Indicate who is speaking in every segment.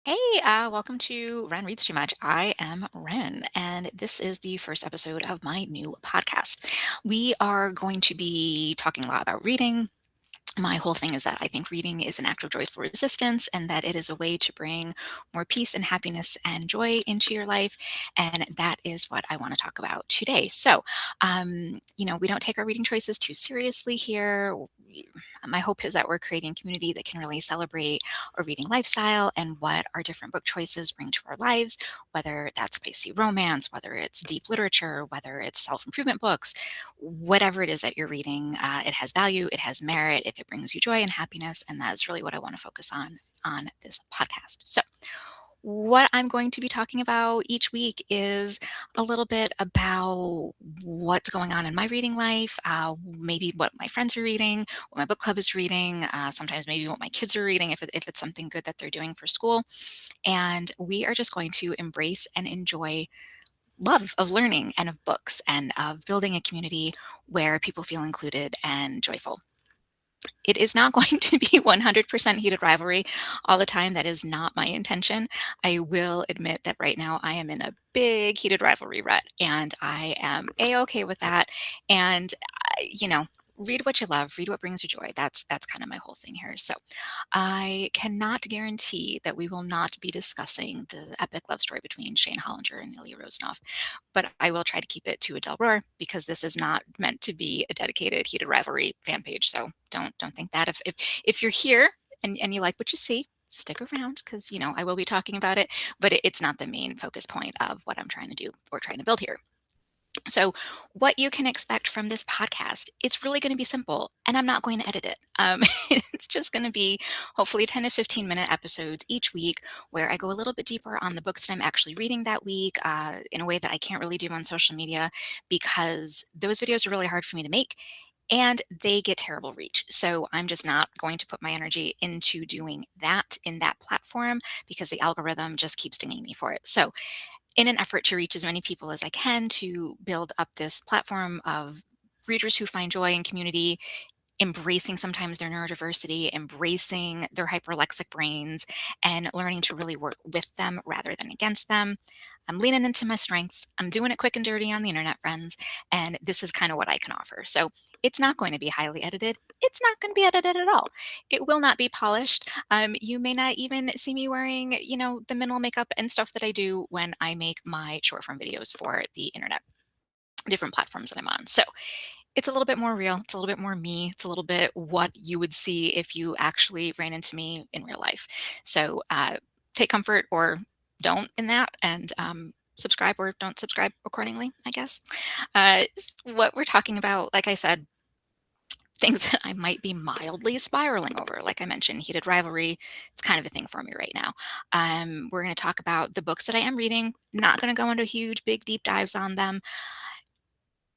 Speaker 1: Hey, welcome to Ren Reads Too Much. I am Ren, and this is the first episode of my new podcast. We are going to be talking a lot about reading. My whole thing is that I think reading is an act of joyful resistance and that it is a way to bring more peace and happiness and joy into your life. And that is what I want to talk about today. We don't take our reading choices too seriously here. My hope is that we're creating a community that can really celebrate our reading lifestyle and what our different book choices bring to our lives, whether that's spicy romance, whether it's deep literature, whether it's self improvement books, whatever it is that you're reading, it has value, it has merit, if it brings you joy and happiness, and that is really what I want to focus on this podcast. So, what I'm going to be talking about each week is a little bit about what's going on in my reading life, maybe what my friends are reading, what my book club is reading, sometimes maybe what my kids are reading if it's something good that they're doing for school. And we are just going to embrace and enjoy love of learning and of books and of building a community where people feel included and joyful. It is not going to be 100% heated rivalry all the time. That is not my intention. I will admit that right now I am in a big heated rivalry rut and I am a-okay with that. And read what you love, read what brings you joy. That's kind of my whole thing here. So I cannot guarantee that we will not be discussing the epic love story between Shane Hollinger and Ilya Rozanov, but I will try to keep it to a Del Roar because this is not meant to be a dedicated heated rivalry fan page. So don't think that if you're here and you like what you see, stick around because I will be talking about it, but it's not the main focus point of what I'm trying to do or trying to build here. So, what you can expect from this podcast, it's really going to be simple, and I'm not going to edit it. It's just going to be hopefully 10 to 15-minute episodes each week where I go a little bit deeper on the books that I'm actually reading that week in a way that I can't really do on social media because those videos are really hard for me to make and they get terrible reach. So, I'm just not going to put my energy into doing that in that platform because the algorithm just keeps dinging me for it. So, in an effort to reach as many people as I can to build up this platform of readers who find joy in community, embracing sometimes their neurodiversity, embracing their hyperlexic brains, and learning to really work with them rather than against them. I'm leaning into my strengths. I'm doing it quick and dirty on the internet, friends, and this is kind of what I can offer. So it's not going to be highly edited. It's not going to be edited at all. It will not be polished. You may not even see me wearing, the minimal makeup and stuff that I do when I make my short form videos for the internet, different platforms that I'm on. So it's a little bit more real. It's a little bit more me. It's a little bit what you would see if you actually ran into me in real life. So take comfort or don't in that and subscribe or don't subscribe accordingly, I guess. What we're talking about, like I said, things that I might be mildly spiraling over. Like I mentioned, heated rivalry, it's kind of a thing for me right now. We're going to talk about the books that I am reading, not going to go into huge, big, deep dives on them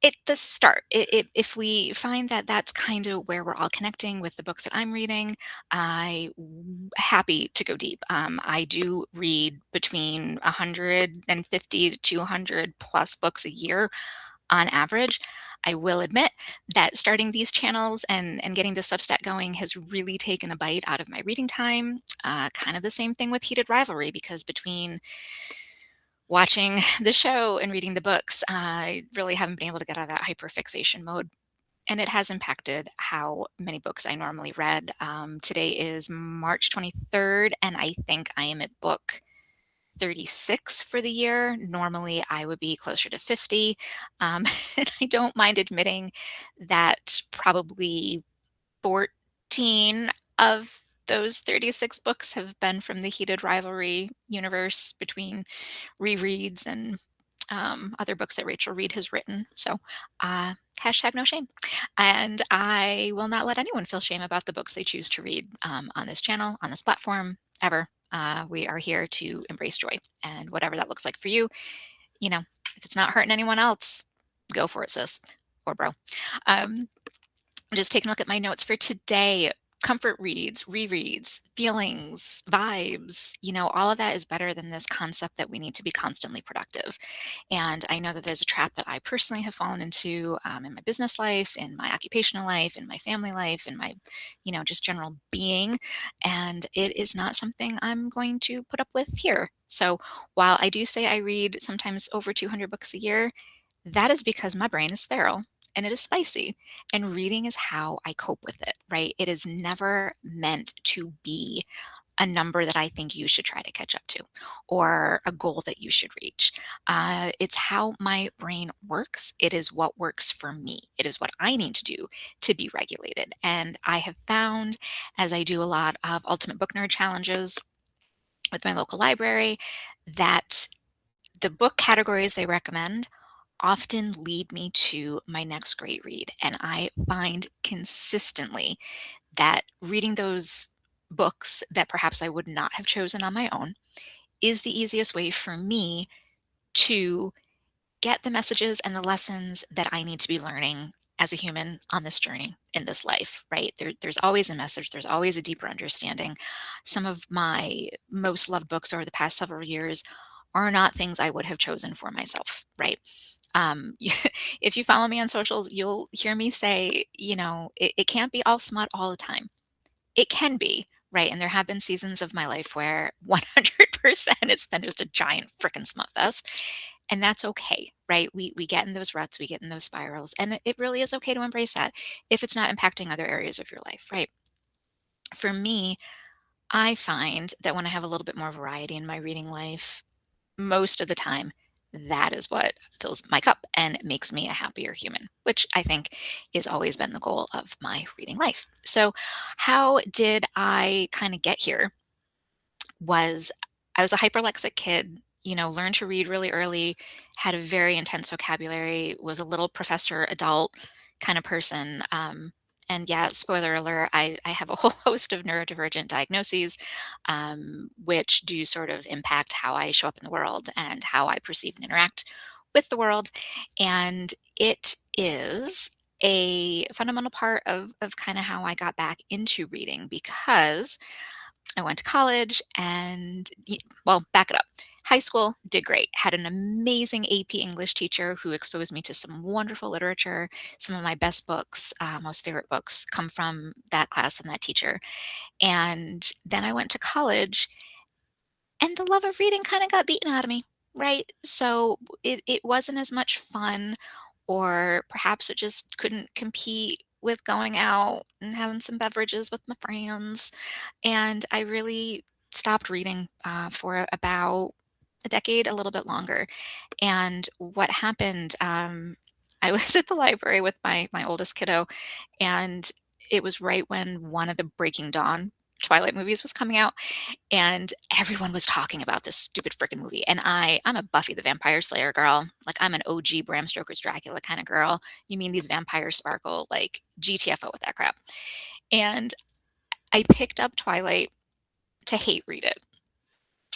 Speaker 1: at the start. If we find that that's kind of where we're all connecting with the books that I'm reading, happy to go deep. I do read between 150 to 200 plus books a year on average. I will admit that starting these channels and getting the Substack going has really taken a bite out of my reading time. Kind of the same thing with heated rivalry because between watching the show and reading the books, I really haven't been able to get out of that hyperfixation mode. And it has impacted how many books I normally read. Today is March 23rd, and I think I am at book 36 for the year. Normally, I would be closer to 50. And I don't mind admitting that probably 14 of those 36 books have been from the heated rivalry universe between rereads and other books that Rachel Reed has written. So, hashtag no shame. And I will not let anyone feel shame about the books they choose to read on this channel, on this platform, ever. We are here to embrace joy. And whatever that looks like for you, if it's not hurting anyone else, go for it, sis or bro. Just taking a look at my notes for today. comfort reads, rereads, feelings, vibes, all of that is better than this concept that we need to be constantly productive. And I know that there's a trap that I personally have fallen into in my business life, in my occupational life, in my family life, in my, just general being. And it is not something I'm going to put up with here. So while I do say I read sometimes over 200 books a year, that is because my brain is feral and it is spicy. And reading is how I cope with it, right? It is never meant to be a number that I think you should try to catch up to or a goal that you should reach. It's how my brain works. It is what works for me. It is what I need to do to be regulated. And I have found as I do a lot of Ultimate Book Nerd challenges with my local library that the book categories they recommend often lead me to my next great read. And I find consistently that reading those books that perhaps I would not have chosen on my own is the easiest way for me to get the messages and the lessons that I need to be learning as a human on this journey in this life, right? There's always a message, there's always a deeper understanding. Some of my most loved books over the past several years are not things I would have chosen for myself, right? If you follow me on socials, you'll hear me say, it can't be all smut all the time. It can be, right? And there have been seasons of my life where 100% it's been just a giant frickin' smut fest. And that's okay, right? We get in those ruts, we get in those spirals, and it really is okay to embrace that if it's not impacting other areas of your life, right? For me, I find that when I have a little bit more variety in my reading life, most of the time, that is what fills my cup and makes me a happier human, which I think has always been the goal of my reading life. So, how did I kind of get here? Was I was a hyperlexic kid, learned to read really early, had a very intense vocabulary, was a little professor adult kind of person. And yeah, spoiler alert, I have a whole host of neurodivergent diagnoses, which do sort of impact how I show up in the world and how I perceive and interact with the world. And it is a fundamental part of kind of how I got back into reading because I went to college and, well, back it up. High school did great. Had an amazing AP English teacher who exposed me to some wonderful literature. Some of my best books, most favorite books, come from that class and that teacher. And then I went to college, and the love of reading kind of got beaten out of me, right? So it wasn't as much fun, or perhaps it just couldn't compete with going out and having some beverages with my friends. And I really stopped reading for about a decade, a little bit longer. And what happened, I was at the library with my oldest kiddo, and it was right when one of the Breaking Dawn Twilight movies was coming out, and everyone was talking about this stupid freaking movie. And I'm a Buffy the Vampire Slayer girl. Like, I'm an OG Bram Stoker's Dracula kind of girl. You mean these vampires sparkle? Like, GTFO with that crap. And I picked up Twilight to hate read it.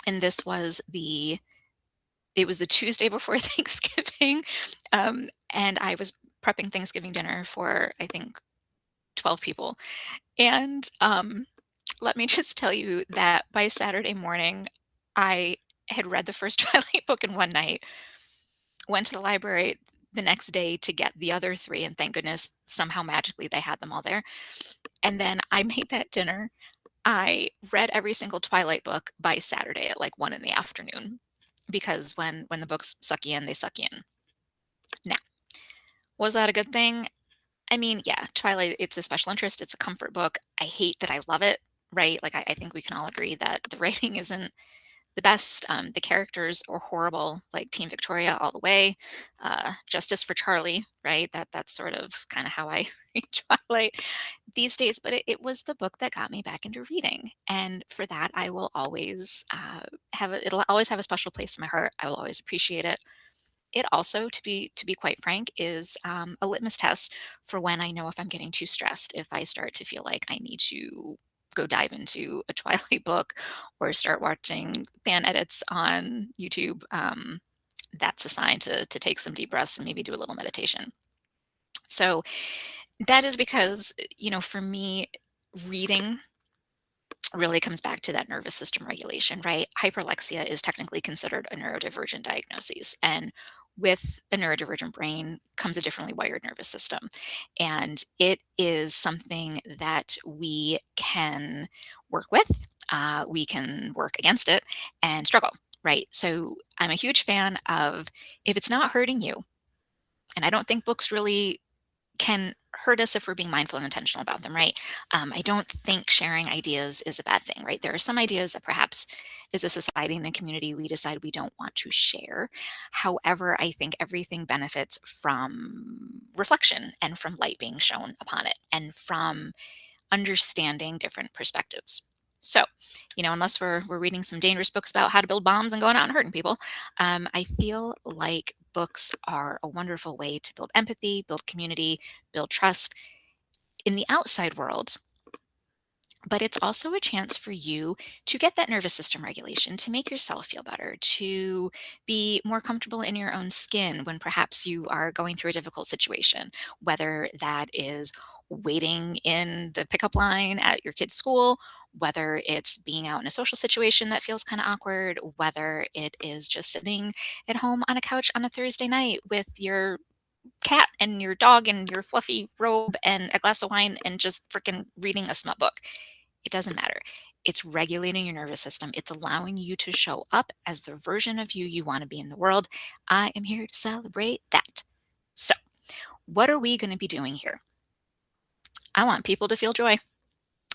Speaker 1: And it was the Tuesday before Thanksgiving. And I was prepping Thanksgiving dinner for, I think, 12 people. And let me just tell you that by Saturday morning, I had read the first Twilight book in one night, went to the library the next day to get the other three, and thank goodness somehow magically they had them all there. And then I made that dinner. I read every single Twilight book by Saturday at like 1 in the afternoon, because when the books suck you in, they suck you in. Now, was that a good thing? I mean, yeah, Twilight, it's a special interest, it's a comfort book. I hate that I love it, right? Like, I think we can all agree that the writing isn't the best. The characters are horrible, like Team Victoria all the way. Justice for Charlie, right? That's sort of kind of how I read Twilight these days. But it was the book that got me back into reading, and for that, I will always it'll always have a special place in my heart. I will always appreciate it. It also, to be quite frank, is a litmus test for when I know if I'm getting too stressed. If I start to feel like I need to go dive into a Twilight book or start watching fan edits on YouTube, that's a sign to take some deep breaths and maybe do a little meditation. So that is because, for me, reading really comes back to that nervous system regulation, right? Hyperlexia is technically considered a neurodivergent diagnosis. And with a neurodivergent brain comes a differently wired nervous system. And it is something that we can work with, we can work against it and struggle, right? So I'm a huge fan of if it's not hurting you, and I don't think books really can hurt us if we're being mindful and intentional about them, right? I don't think sharing ideas is a bad thing, right? There are some ideas that perhaps as a society and a community we decide we don't want to share. However, I think everything benefits from reflection and from light being shown upon it and from understanding different perspectives. So, unless we're reading some dangerous books about how to build bombs and going out and hurting people, I feel like books are a wonderful way to build empathy, build community, build trust in the outside world. But it's also a chance for you to get that nervous system regulation, to make yourself feel better, to be more comfortable in your own skin when perhaps you are going through a difficult situation, whether that is waiting in the pickup line at your kid's school, whether it's being out in a social situation that feels kind of awkward, whether it is just sitting at home on a couch on a Thursday night with your cat and your dog and your fluffy robe and a glass of wine and just freaking reading a smut book. It doesn't matter. It's regulating your nervous system. It's allowing you to show up as the version of you want to be in the world. I am here to celebrate that. So, what are we going to be doing here? I want people to feel joy.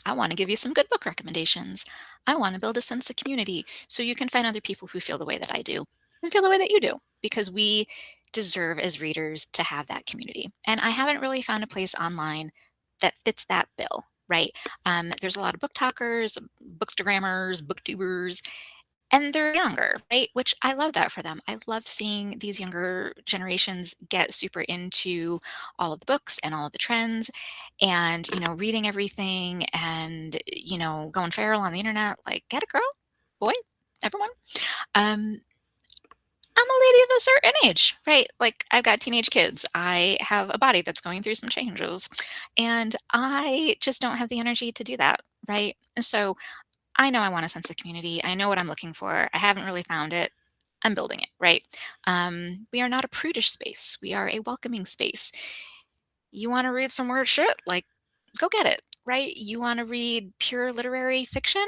Speaker 1: I want to give you some good book recommendations. I want to build a sense of community so you can find other people who feel the way that I do and feel the way that you do, because we deserve as readers to have that community. And I haven't really found a place online that fits that bill, right? There's a lot of book talkers, bookstagrammers, booktubers, and they're younger, right? Which I love that for them. I love seeing these younger generations get super into all of the books and all of the trends and, reading everything and, going feral on the internet. Like, get a girl, boy, everyone. Um, I'm a lady of a certain age, right? Like, I've got teenage kids. I have a body that's going through some changes, and I just don't have the energy to do that, right? So I know I want a sense of community. I know what I'm looking for. I haven't really found it. I'm building it, right? We are not a prudish space. We are a welcoming space. You want to read some weird shit? Like, go get it, right? You want to read pure literary fiction?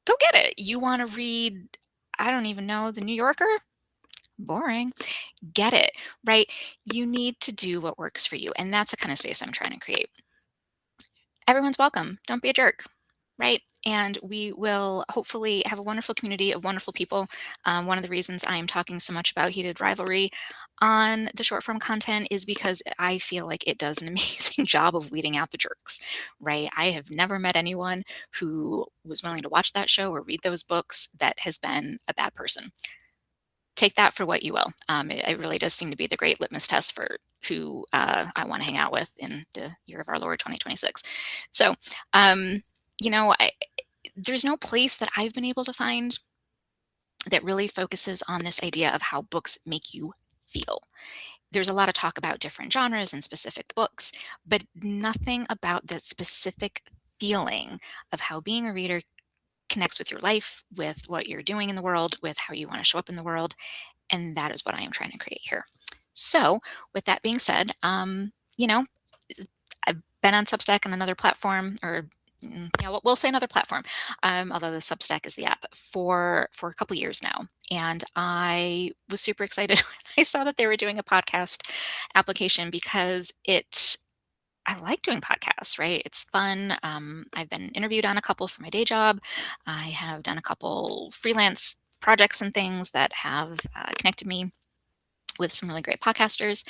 Speaker 1: Go get it. You want to read, I don't even know, The New Yorker? Boring. Get it, right? You need to do what works for you. And that's the kind of space I'm trying to create. Everyone's welcome. Don't be a jerk. Right. And we will hopefully have a wonderful community of wonderful people. One of the reasons I am talking so much about heated rivalry on the short form content is because I feel like it does an amazing job of weeding out the jerks, right? I have never met anyone who was willing to watch that show or read those books that has been a bad person. Take that for what you will. It really does seem to be the great litmus test for who I want to hang out with in the year of our Lord 2026. So, there's no place that I've been able to find that really focuses on this idea of how books make you feel. There's a lot of talk about different genres and specific books, but nothing about the specific feeling of how being a reader connects with your life, with what you're doing in the world, with how you want to show up in the world. And that is what I am trying to create here. So, with that being said, I've been on Substack and another platform, or yeah, we'll say another platform, although the Substack is the app for a couple years now, and I was super excited when I saw that they were doing a podcast application because I like doing podcasts, right? It's fun. I've been interviewed on a couple for my day job. I have done a couple freelance projects and things that have connected me with some really great podcasters.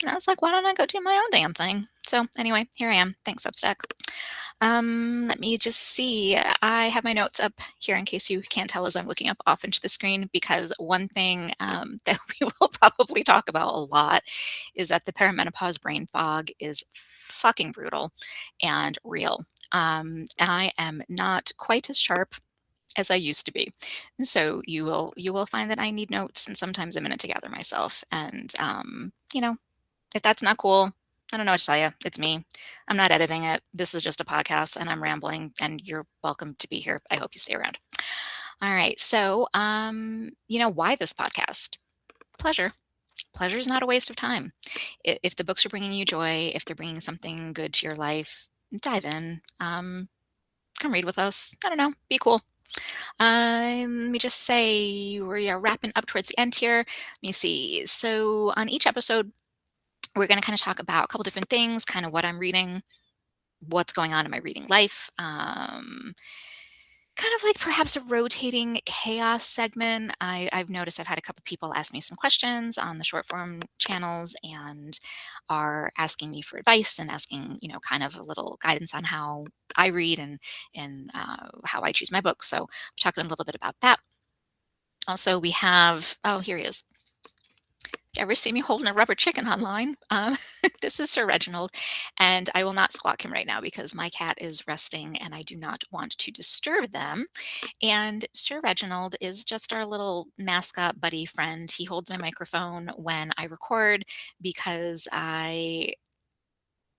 Speaker 1: And I was like, why don't I go do my own damn thing? So anyway, here I am. Thanks, Substack. Let me just see. I have my notes up here in case you can't tell as I'm looking up off into the screen, because one thing that we will probably talk about a lot is that the perimenopause brain fog is fucking brutal and real. I am not quite as sharp as I used to be. So you will find that I need notes and sometimes a minute to gather myself. And if that's not cool, I don't know what to tell you. It's me. I'm not editing it. This is just a podcast and I'm rambling and you're welcome to be here. I hope you stay around. All right. So, why this podcast? Pleasure. Pleasure is not a waste of time. If the books are bringing you joy, if they're bringing something good to your life, dive in. Come read with us. I don't know. Be cool. Let me just say we are wrapping up towards the end here. Let me see. So, on each episode, we're going to kind of talk about a couple different things, kind of what I'm reading, what's going on in my reading life. Kind of like perhaps a rotating chaos segment. I've noticed I've had a couple people ask me some questions on the short form channels and are asking me for advice and asking, kind of a little guidance on how I read and how I choose my books. So, I'm talking a little bit about that. Also, we have, oh, here he is. You ever see me holding a rubber chicken online? This is Sir Reginald, and I will not squawk him right now because my cat is resting and I do not want to disturb them. And Sir Reginald is just our little mascot buddy friend. He holds my microphone when I record because I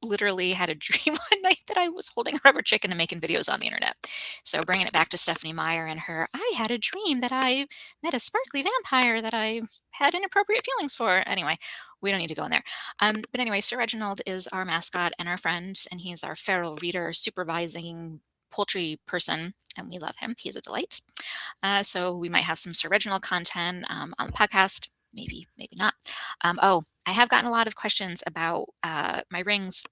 Speaker 1: literally had a dream one night that I was holding a rubber chicken and making videos on the internet. So bringing it back to Stephanie Meyer and her, I had a dream that I met a sparkly vampire that I had inappropriate feelings for. Anyway, we don't need to go in there. But anyway, Sir Reginald is our mascot and our friend, and he's our feral reader supervising poultry person, and we love him. He's a delight. So we might have some Sir Reginald content on the podcast. Maybe, maybe not. I have gotten a lot of questions about my rings.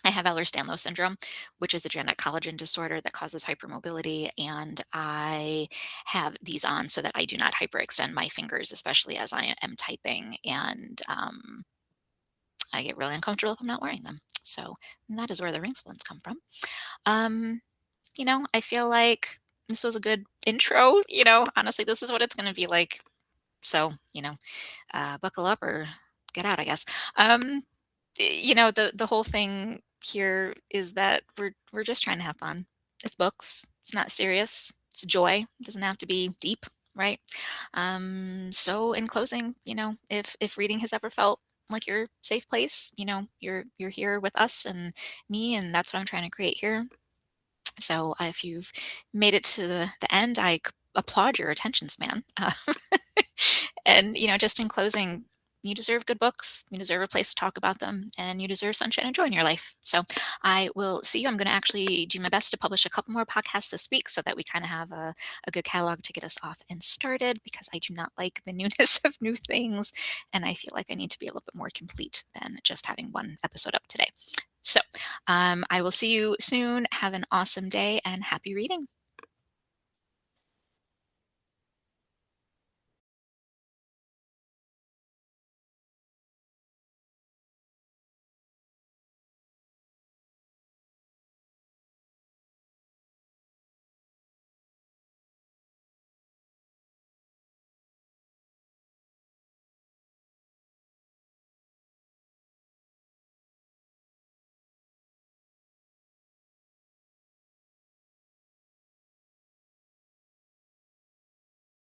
Speaker 1: I have Ehlers-Danlos syndrome, which is a genetic collagen disorder that causes hypermobility, and I have these on so that I do not hyperextend my fingers, especially as I am typing, and I get really uncomfortable if I'm not wearing them. So that is where the ring splints come from. Um, I feel like this was a good intro. Honestly, this is what it's going to be like. So, buckle up or get out, I guess. Um, the whole thing here is that we're just trying to have fun. It's books. It's not serious. It's joy. It doesn't have to be deep, right? So in closing, if reading has ever felt like your safe place, you're here with us and me, and that's what I'm trying to create here. So if you've made it to the end, applaud your attention span. And, just in closing, you deserve good books. You deserve a place to talk about them, and you deserve sunshine and joy in your life. So I will see you. I'm going to actually do my best to publish a couple more podcasts this week so that we kind of have a good catalog to get us off and started, because I do not like the newness of new things. And I feel like I need to be a little bit more complete than just having one episode up today. So I will see you soon. Have an awesome day and happy reading.